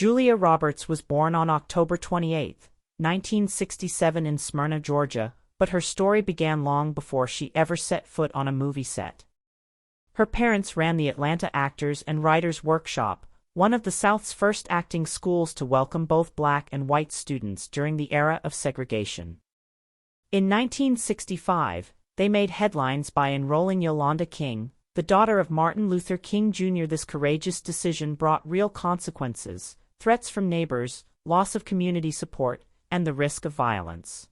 Julia Roberts was born on October 28, 1967 in Smyrna, Georgia, but her story began long before she ever set foot on a movie set. Her parents ran the Atlanta Actors and Writers Workshop, one of the South's first acting schools to welcome both black and white students during the era of segregation. In 1965, they made headlines by enrolling Yolanda King, the daughter of Martin Luther King Jr. This courageous decision brought real consequences: threats from neighbors, loss of community support, and the risk of violence.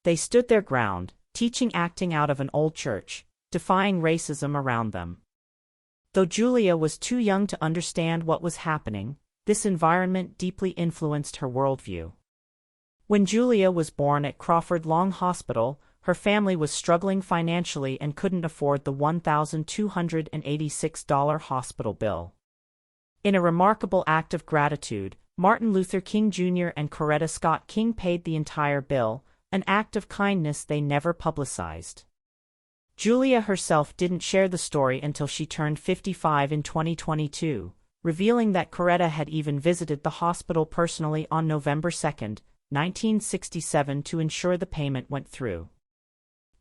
They stood their ground, teaching acting out of an old church, defying racism around them. Though Julia was too young to understand what was happening, this environment deeply influenced her worldview. When Julia was born at Crawford Long Hospital, her family was struggling financially and couldn't afford the $1,286 hospital bill. In a remarkable act of gratitude, Martin Luther King Jr. and Coretta Scott King paid the entire bill, an act of kindness they never publicized. Julia herself didn't share the story until she turned 55 in 2022, revealing that Coretta had even visited the hospital personally on November 2, 1967 to ensure the payment went through.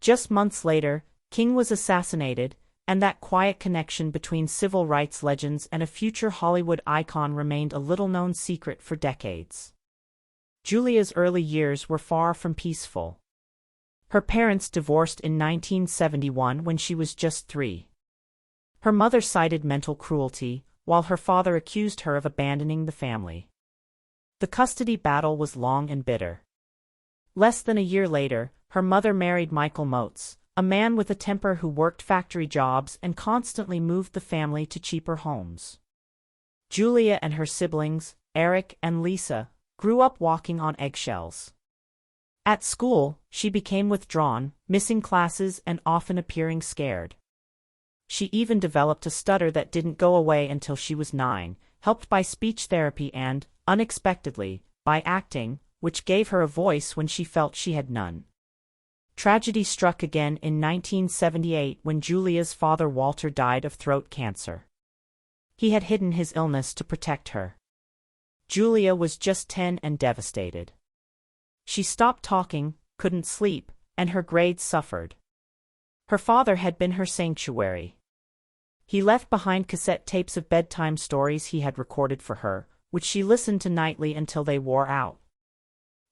Just months later, King was assassinated, and that quiet connection between civil rights legends and a future Hollywood icon remained a little-known secret for decades. Julia's early years were far from peaceful. Her parents divorced in 1971 when she was just 3. Her mother cited mental cruelty, while her father accused her of abandoning the family. The custody battle was long and bitter. Less than a year later, her mother married Michael Moats, a man with a temper who worked factory jobs and constantly moved the family to cheaper homes. Julia and her siblings, Eric and Lisa, grew up walking on eggshells. At school, she became withdrawn, missing classes and often appearing scared. She even developed a stutter that didn't go away until she was 9, helped by speech therapy and, unexpectedly, by acting, which gave her a voice when she felt she had none. Tragedy struck again in 1978 when Julia's father Walter died of throat cancer. He had hidden his illness to protect her. Julia was just 10 and devastated. She stopped talking, couldn't sleep, and her grades suffered. Her father had been her sanctuary. He left behind cassette tapes of bedtime stories he had recorded for her, which she listened to nightly until they wore out.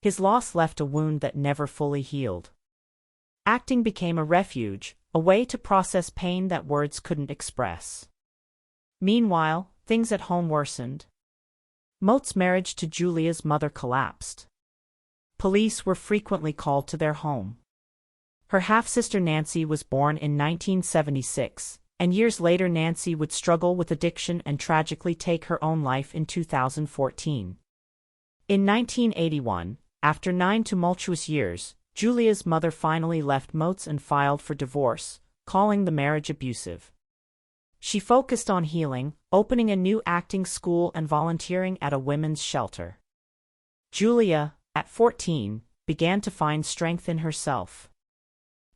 His loss left a wound that never fully healed. Acting became a refuge, a way to process pain that words couldn't express. Meanwhile, things at home worsened. Moat's marriage to Julia's mother collapsed. Police were frequently called to their home. Her half-sister Nancy was born in 1976, and years later Nancy would struggle with addiction and tragically take her own life in 2014. In 1981, after 9 tumultuous years, Julia's mother finally left Moats and filed for divorce, calling the marriage abusive. She focused on healing, opening a new acting school and volunteering at a women's shelter. Julia, at 14, began to find strength in herself.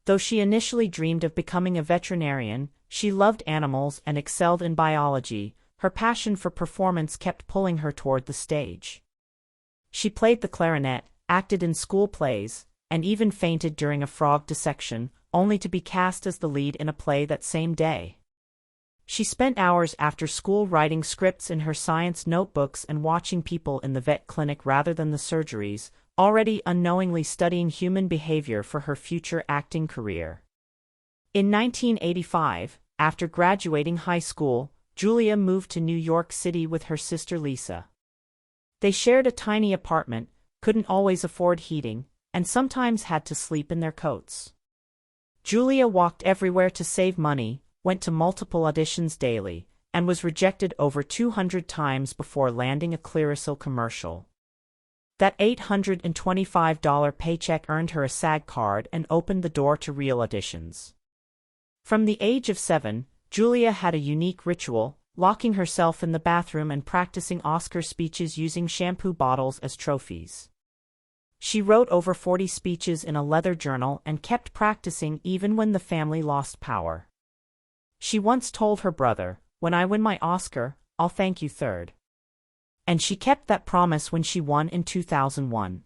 Though she initially dreamed of becoming a veterinarian, she loved animals and excelled in biology. Her passion for performance kept pulling her toward the stage. She played the clarinet, acted in school plays, and even fainted during a frog dissection, only to be cast as the lead in a play that same day. She spent hours after school writing scripts in her science notebooks and watching people in the vet clinic rather than the surgeries, already unknowingly studying human behavior for her future acting career. In 1985, after graduating high school, Julia moved to New York City with her sister Lisa. They shared a tiny apartment, couldn't always afford heating, and sometimes had to sleep in their coats. Julia walked everywhere to save money, went to multiple auditions daily, and was rejected over 200 times before landing a Clearasil commercial. That $825 paycheck earned her a SAG card and opened the door to real auditions. From the age of 7, Julia had a unique ritual, locking herself in the bathroom and practicing Oscar speeches using shampoo bottles as trophies. She wrote over 40 speeches in a leather journal and kept practicing even when the family lost power. She once told her brother, "When I win my Oscar, I'll thank you third." And she kept that promise when she won in 2001.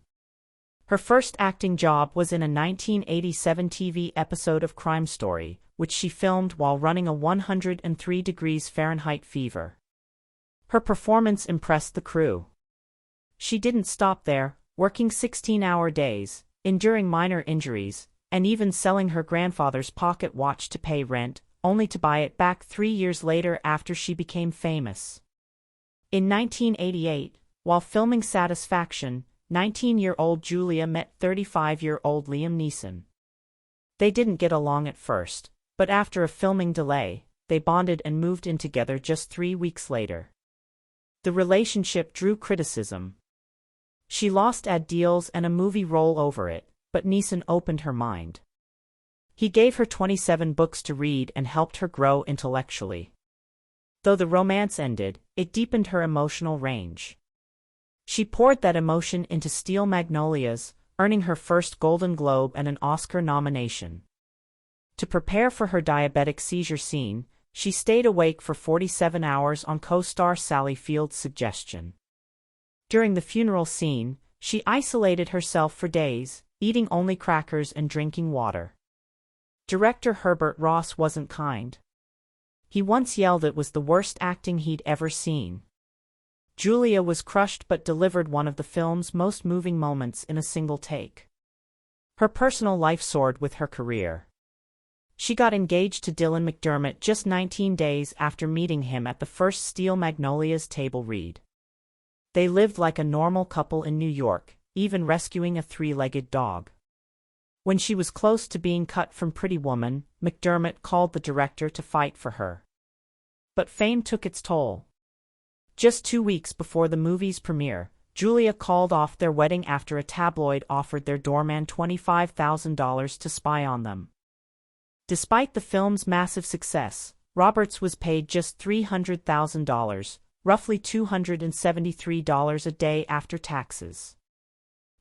Her first acting job was in a 1987 TV episode of Crime Story, which she filmed while running a 103 degrees Fahrenheit fever. Her performance impressed the crew. She didn't stop there, working 16-hour days, enduring minor injuries, and even selling her grandfather's pocket watch to pay rent, only to buy it back 3 years later after she became famous. In 1988, while filming Satisfaction, 19-year-old Julia met 35-year-old Liam Neeson. They didn't get along at first, but after a filming delay, they bonded and moved in together just 3 weeks later. The relationship drew criticism. She lost ad deals and a movie role over it, but Neeson opened her mind. He gave her 27 books to read and helped her grow intellectually. Though the romance ended, it deepened her emotional range. She poured that emotion into Steel Magnolias, earning her first Golden Globe and an Oscar nomination. To prepare for her diabetic seizure scene, she stayed awake for 47 hours on co-star Sally Field's suggestion. During the funeral scene, she isolated herself for days, eating only crackers and drinking water. Director Herbert Ross wasn't kind. He once yelled it was the worst acting he'd ever seen. Julia was crushed but delivered one of the film's most moving moments in a single take. Her personal life soared with her career. She got engaged to Dylan McDermott just 19 days after meeting him at the first Steel Magnolias table read. They lived like a normal couple in New York, even rescuing a 3-legged dog. When she was close to being cut from Pretty Woman, McDermott called the director to fight for her. But fame took its toll. Just 2 weeks before the movie's premiere, Julia called off their wedding after a tabloid offered their doorman $25,000 to spy on them. Despite the film's massive success, Roberts was paid just $300,000, roughly $273 a day after taxes.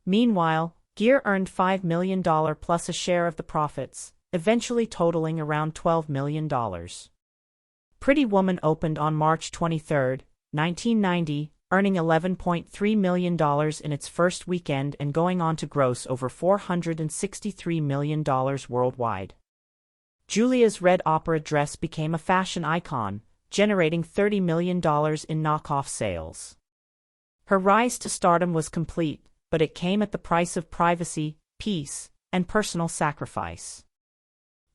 Meanwhile, Gere earned $5 million plus a share of the profits, eventually totaling around $12 million. Pretty Woman opened on March 23, 1990, earning $11.3 million in its first weekend and going on to gross over $463 million worldwide. Julia's red opera dress became a fashion icon, generating $30 million in knockoff sales. Her rise to stardom was complete, but it came at the price of privacy, peace, and personal sacrifice.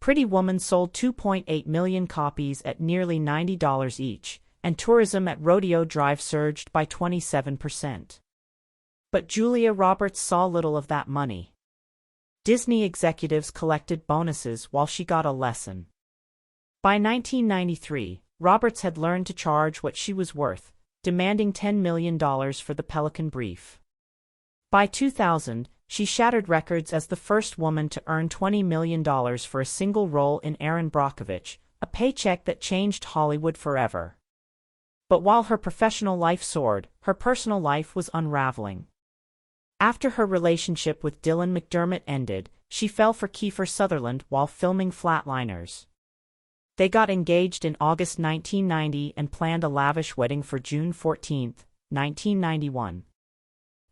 Pretty Woman sold 2.8 million copies at nearly $90 each, and tourism at Rodeo Drive surged by 27%. But Julia Roberts saw little of that money. Disney executives collected bonuses while she got a lesson. By 1993, Roberts had learned to charge what she was worth, demanding $10 million for the Pelican Brief. By 2000, she shattered records as the first woman to earn $20 million for a single role in Erin Brockovich, a paycheck that changed Hollywood forever. But while her professional life soared, her personal life was unraveling. After her relationship with Dylan McDermott ended, she fell for Kiefer Sutherland while filming Flatliners. They got engaged in August 1990 and planned a lavish wedding for June 14, 1991.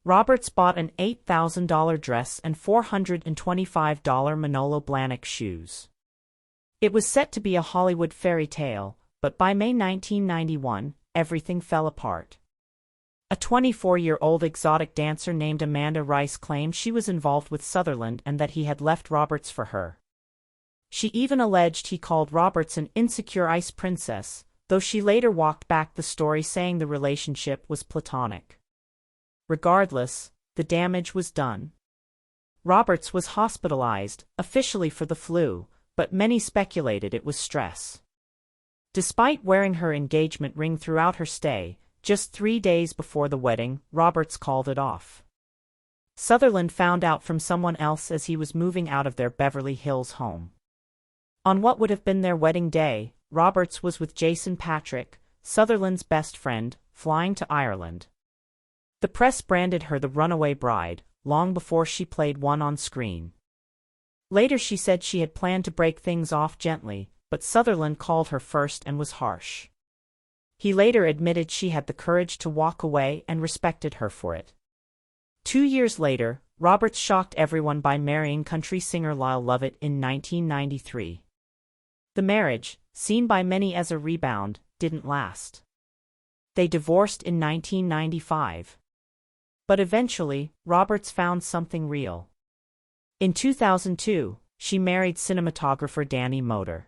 Roberts bought an $8,000 dress and $425 Manolo Blahnik shoes. It was set to be a Hollywood fairy tale, but by May 1991, everything fell apart. A 24-year-old exotic dancer named Amanda Rice claimed she was involved with Sutherland and that he had left Roberts for her. She even alleged he called Roberts an insecure ice princess, though she later walked back the story saying the relationship was platonic. Regardless, the damage was done. Roberts was hospitalized, officially for the flu, but many speculated it was stress. Despite wearing her engagement ring throughout her stay, just 3 days before the wedding, Roberts called it off. Sutherland found out from someone else as he was moving out of their Beverly Hills home. On what would have been their wedding day, Roberts was with Jason Patric, Sutherland's best friend, flying to Ireland. The press branded her the runaway bride, long before she played one on screen. Later she said she had planned to break things off gently, but Sutherland called her first and was harsh. He later admitted she had the courage to walk away and respected her for it. 2 years later, Roberts shocked everyone by marrying country singer Lyle Lovett in 1993. The marriage, seen by many as a rebound, didn't last. They divorced in 1995. But eventually, Roberts found something real. In 2002, she married cinematographer Danny Moder.